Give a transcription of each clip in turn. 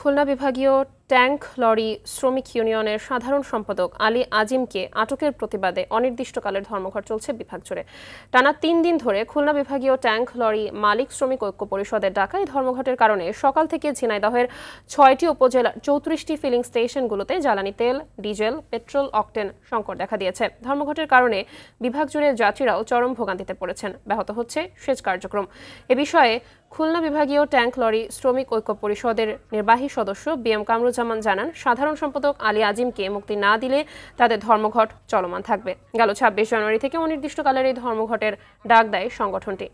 খুলনা বিভাগীয় tank lorry শ্রমিক ইউনিয়নের সাধারণ সম্পাদক আলী আজিমকে আটকের প্রতিবাদে অনির্দিষ্টকালের ধর্মঘট চলছে বিভাগ জুড়ে। টানা ৩ দিন ধরে খুলনা বিভাগীয় ট্যাঙ্ক লরি মালিক শ্রমিক ঐক্য পরিষদের ডাকা এই ধর্মঘটের কারণে সকাল থেকে ঝিনাইদহের ৬টি উপজেলার ৩৪টি ফিলিং স্টেশনগুলোতে জ্বালানি তেল, ডিজেল, পেট্রোল, অকটেন সংকট দেখা দিয়েছে। ধর্মঘটের কারণে বিভাগ জুড়ে যাত্রীরাও চরম ভোগান্তিতে পড়েছেন। ব্যাহত হচ্ছে সেচ কার্যক্রম। এ বিষয়ে খুলনা বিভাগীয় ট্যাঙ্ক লরি শ্রমিক ঐক্য পরিষদের নির্বাহী সদস্য বিএম কামরুজ্জামান জানান, সাধারণ সম্পাদক আলী আজিমকে মুক্তি না দিলে তাদের ধর্মঘট চলমান থাকবে। গেল ২৬ জানুয়ারি থেকে অনির্দিষ্টকালের এই ধর্মঘটের ডাক দেয় সংগঠনটি।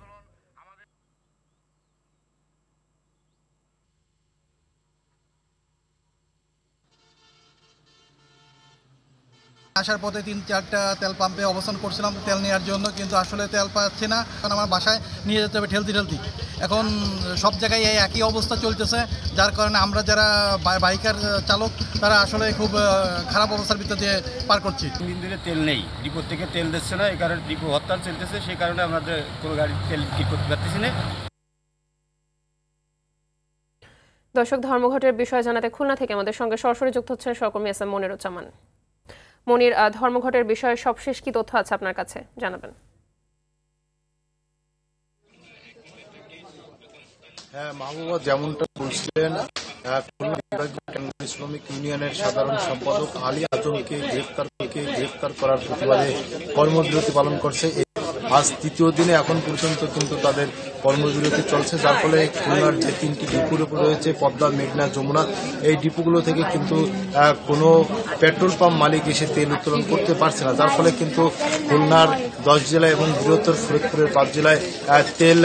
আসার পথে ৩-৪টা তেল পাম্পে অবস্থান করছিলাম তেল নেওয়ার জন্য, কিন্তু আসলে তেল পাচ্ছি না, কারণ আমার বাসায় নিয়ে যেতে হবে ঠেলতে। এখন সব জায়গায় এই একই অবস্থা চলতেছে, যার কারণে আমরা যারা বাইকার চালক তারা আসলে খুব খারাপ অবস্থার ভিতর দিয়ে পার করছি। ৩ দিন ধরে তেল নেই, ডিপো থেকে তেল দিচ্ছে না, এই কারণে ডিপো হরতাল চলতেছে, সেই কারণে আমাদের কোনো গাড়ি তেল ঠিক করতে পারতেছি না। দর্শক, ধর্মঘটের বিষয়ে জানাতে খুলনা থেকে আমাদের সঙ্গে সরাসরি যুক্ত হচ্ছেন সহকর্মী এস এম মনিরুজ্জামান। মনির, ধর্মঘটের বিষয়ে সবশেষ কি তথ্য আছে আপনার কাছে, জানাবেন। হ্যাঁ মাহবুবা, যেমনটা বলছিলেন, খুলনা বিভাগীয় ট্যাঙ্ক শ্রমিক ইউনিয়নের সাধারণ সম্পাদক আলী আজমকে গ্রেফতার করার প্রতিবাদে কর্মবিরতি পালন করছে। আজ ৩য় দিনে এখন পর্যন্ত কিন্তু তাদের কর্মবিরতি চলছে, যার ফলে খুলনার যে 3টি ডিপো রয়েছে পদ্মা, মেঘনা, যমুনা, এই ডিপোগুলো থেকে কিন্তু কোনো পেট্রোল পাম্প মালিক এসে তেল উত্তোলন করতে পারছে না, যার ফলে কিন্তু খুলনার 10 জেলায় এবং বৃহত্তর ফরিদপুরের 5 জেলায় তেল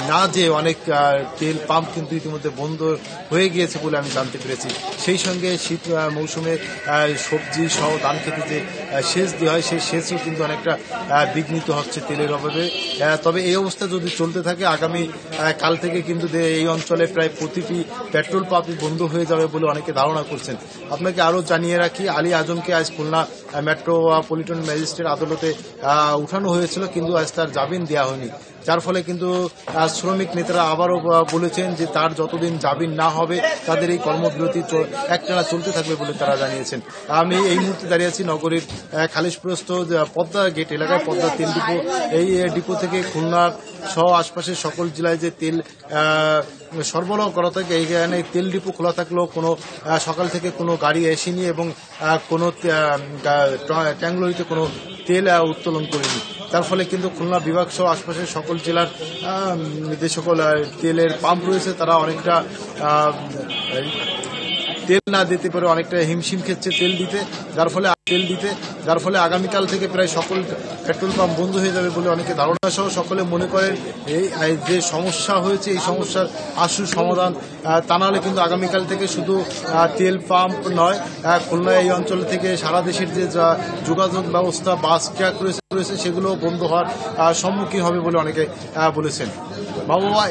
না যে অনেক তেল পাম্প কিন্তু ইতিমধ্যে বন্ধ হয়ে গিয়েছে বলে আমি জানতে পেরেছি। সেই সঙ্গে শীত মৌসুমে সবজি সহ ধান খেতে যে সেচ দেওয়া হয় সেই সেচও কিন্তু অনেকটা বিঘ্নিত হচ্ছে তেলের অভাবে। তবে এই অবস্থা যদি চলতে থাকে আগামী কাল থেকে কিন্তু এই অঞ্চলে প্রায় প্রতিটি পেট্রোল পাম্পই বন্ধ হয়ে যাবে বলে অনেকে ধারণা করছেন। আপনাকে আরও জানিয়ে রাখি, আলী আজমকে আজ খুলনা মেট্রোপলিটন ম্যাজিস্ট্রেট আদালতে উঠানো হয়েছিল, কিন্তু আজ তার জামিন দেওয়া হয়নি, যার ফলে কিন্তু শ্রমিক নেতারা আবারও বলেছেন যে তার যতদিন জামিন না হবে তাদের এই কর্মবিরতি একটানা চলতে থাকবে বলে তারা জানিয়েছেন। আমি এই মুহূর্তে দাঁড়িয়ে আছি নগরীর খালিশপুরস্থ পদ্মা গেট এলাকায়। পদ্মা তেল ডিপো, এই ডিপো থেকে খুলনার সহ আশপাশের সকল জেলায় যে তেল সরবরাহ করা থাকে, এইখানে তেল ডিপো খোলা থাকলেও কোনো সকাল থেকে কোনো গাড়ি আসেনি এবং কোনো ট্যাঙ্ক লরিতে কোনো তেল উত্তোলন করেনি, তার ফলে কিন্তু খুলনা বিভাগ সহ আশপাশের সকল জেলার যে সকল তেলের পাম্প রয়েছে তারা অনেকটা তেল না দিতে পারে অনেকটা হিমশিম খেচ্ছে তেল দিতে, যার ফলে আগামীকাল থেকে প্রায় সকল পেট্রোল পাম্প বন্ধ হয়ে যাবে বলে অনেকে ধারণা সহ সকলে মনে করেন। এই যে সমস্যা হয়েছে এই সমস্যার আশু সমাধান তা নাহলে কিন্তু আগামীকাল থেকে শুধু তেল পাম্প নয়, খুলনা এই অঞ্চল থেকে সারা দেশের যে যোগাযোগ ব্যবস্থা বাস ট্রাক রয়েছে সেগুলো বন্ধ হওয়ার সম্মুখীন হবে বলে অনেকে বলেছেন। বাবা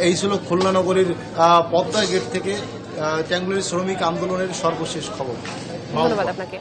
এই ছিল খুলনা নগরীর পদ্মা গেট থেকে ট্যাঙ্ক লরি শ্রমিক আন্দোলনের সর্বশেষ খবর। ধন্যবাদ আপনাকে।